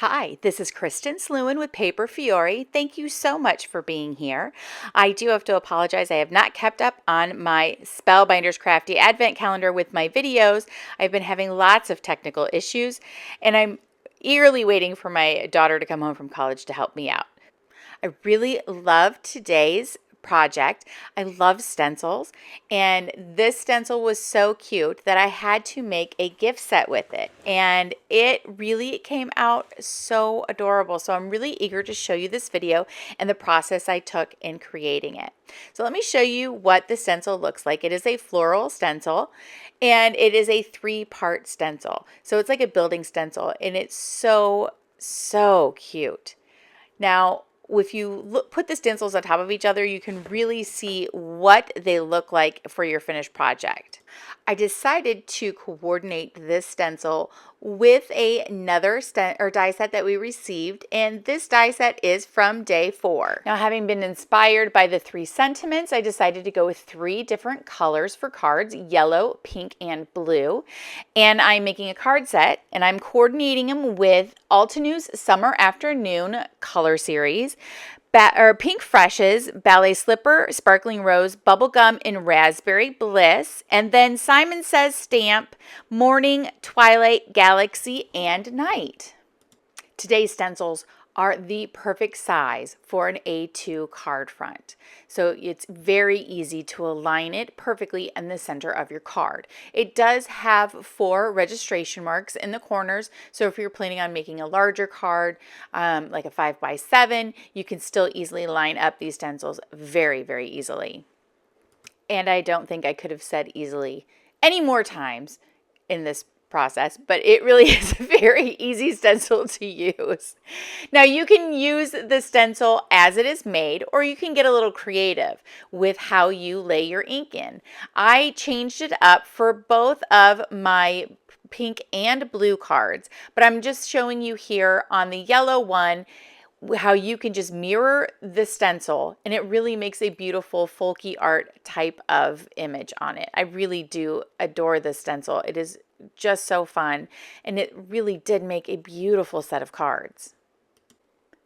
Hi, this is Kristen Slewin with Paper Fiore. Thank you so much for being here. I do have to apologize. I have not kept up on my Spellbinders Crafty Advent Calendar with my videos. I've been having lots of technical issues, and I'm eagerly waiting for my daughter to come home from college to help me out. I really love today's project. I love stencils, and this stencil was so cute that I had to make a gift set with it, and it really came out so adorable. So I'm really eager to show you this video and the process I took in creating it. So let me show you what the stencil looks like. It is a floral stencil, and it is a 3-part stencil. So it's like a building stencil, and it's so cute. Now, if you put the stencils on top of each other, you can really see what they look like for your finished project. I decided to coordinate this stencil with another die set that we received, and this die set is from day 4. Now, having been inspired by the 3 sentiments, I decided to go with 3 different colors for cards: yellow, pink, and blue. And I'm making a card set, and I'm coordinating them with Altenews Summer Afternoon color series, Pink Freshes, Ballet Slipper, Sparkling Rose, Bubblegum, and Raspberry Bliss, and then Simon Says Stamp, Morning, Twilight, Galaxy, and Night. Today's stencils are the perfect size for an A2 card front. So it's very easy to align it perfectly in the center of your card. It does have 4 registration marks in the corners, so if you're planning on making a larger card, like a 5x7, you can still easily line up these stencils very easily. And I don't think I could have said easily any more times in this process, but it really is a very easy stencil to use. Now, you can use the stencil as it is made, or you can get a little creative with how you lay your ink in. I changed it up for both of my pink and blue cards, but I'm just showing you here on the yellow one how you can just mirror the stencil, and it really makes a beautiful folky art type of image on it. I really do adore this stencil. It is just so fun, and it really did make a beautiful set of cards.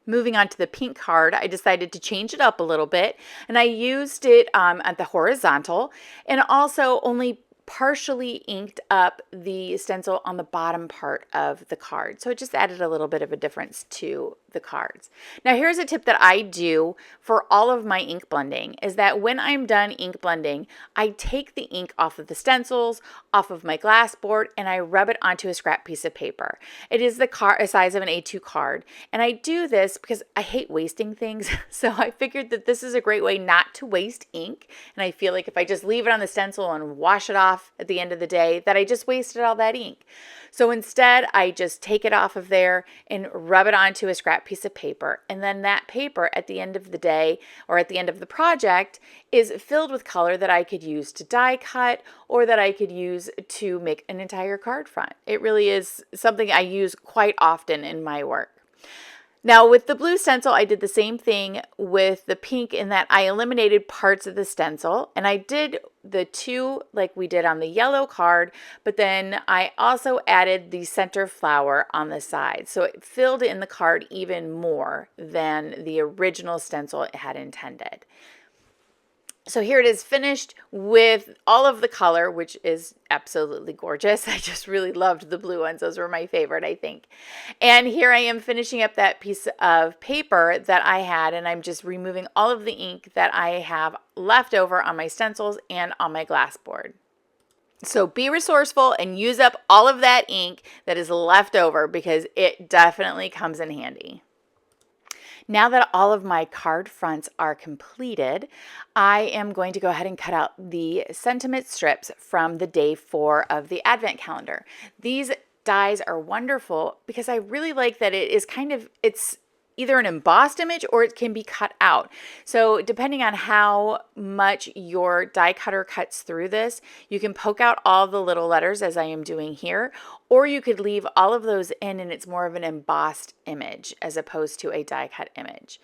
Moving on to the pink card, I decided to change it up a little bit, and I used it at the horizontal, and also only partially inked up the stencil on the bottom part of the card. So it just added a little bit of a difference to the cards. Now, here's a tip that I do for all of my ink blending, is that when I'm done ink blending, I take the ink off of the stencils, off of my glass board, and I rub it onto a scrap piece of paper. It is the size of an A2 card, and I do this because I hate wasting things, so I figured that this is a great way not to waste ink, and I feel like if I just leave it on the stencil and wash it off at the end of the day, that I just wasted all that ink. So instead, I just take it off of there and rub it onto a scrap piece of paper, and then that paper at the end of the day, or at the end of the project, is filled with color that I could use to die cut, or that I could use to make an entire card front. It really is something I use quite often in my work. Now, with the blue stencil, I did the same thing with the pink, in that I eliminated parts of the stencil, and I did the 2 like we did on the yellow card, but then I also added the center flower on the side. So it filled in the card even more than the original stencil it had intended. So here it is finished with all of the color, which is absolutely gorgeous. I just really loved the blue ones. Those were my favorite, I think. And here I am finishing up that piece of paper that I had, and I'm just removing all of the ink that I have left over on my stencils and on my glass board. So be resourceful and use up all of that ink that is left over, because it definitely comes in handy. Now that all of my card fronts are completed, I am going to go ahead and cut out the sentiment strips from the day 4 of the Advent calendar. These dies are wonderful because I really like that it is it's either an embossed image or it can be cut out. So depending on how much your die cutter cuts through this, you can poke out all the little letters as I am doing here, or you could leave all of those in and it's more of an embossed image as opposed to a die cut image.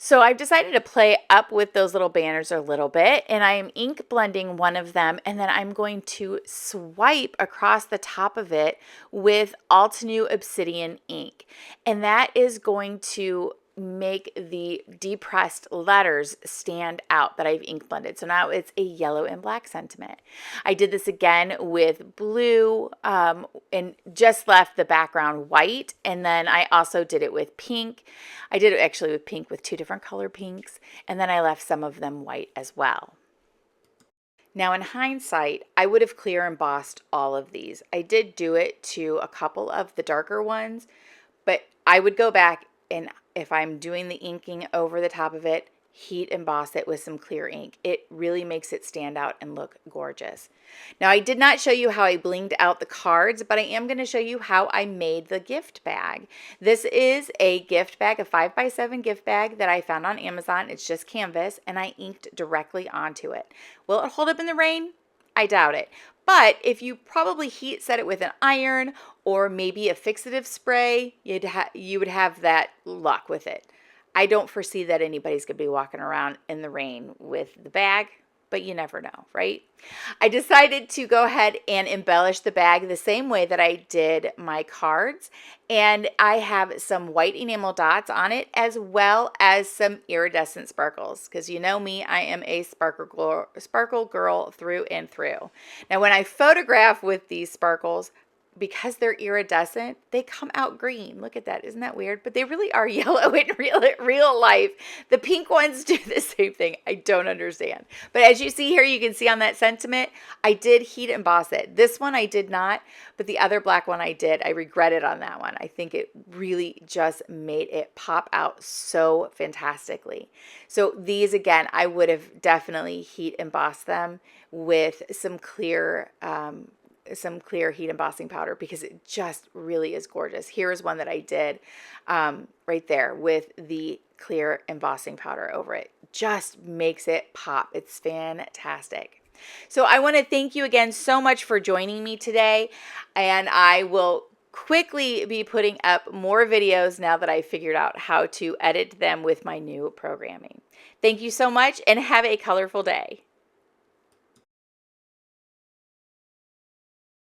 So I've decided to play up with those little banners a little bit, and I am ink blending one of them, and then I'm going to swipe across the top of it with Altenew Obsidian ink. And that is going to make the depressed letters stand out that I've ink blended. So now it's a yellow and black sentiment. I did this again with blue and just left the background white. And then I also did it with pink. I did it actually with pink with two different color pinks. And then I left some of them white as well. Now in hindsight, I would have clear embossed all of these. I did do it to a couple of the darker ones, but I would go back and if I'm doing the inking over the top of it, heat emboss it with some clear ink. It really makes it stand out and look gorgeous. Now I did not show you how I blinged out the cards, but I am going to show you how I made the gift bag. This is a gift bag, a 5x7 gift bag that I found on Amazon. It's just canvas and I inked directly onto it. Will it hold up in the rain? I doubt it. But if you probably heat set it with an iron or maybe a fixative spray, you would have that luck with it. I don't foresee that anybody's going to be walking around in the rain with the bag, but you never know, right? I decided to go ahead and embellish the bag the same way that I did my cards. And I have some white enamel dots on it as well as some iridescent sparkles. Because you know me, I am a sparkle girl through and through. Now when I photograph with these sparkles, because they're iridescent, they come out green. Look at that. Isn't that weird? But they really are yellow in real life. The pink ones do the same thing. I don't understand. But as you see here, you can see on that sentiment, I did heat emboss it. This one I did not, but the other black one I did. I regretted on that one. I think it really just made it pop out so fantastically. So these, again, I would have definitely heat embossed them with some clear heat embossing powder because it just really is gorgeous. Here is one that I did right there with the clear embossing powder over it. Just makes it pop. It's fantastic. So I want to thank you again so much for joining me today, and I will quickly be putting up more videos now that I figured out how to edit them with my new programming. Thank you so much and have a colorful day.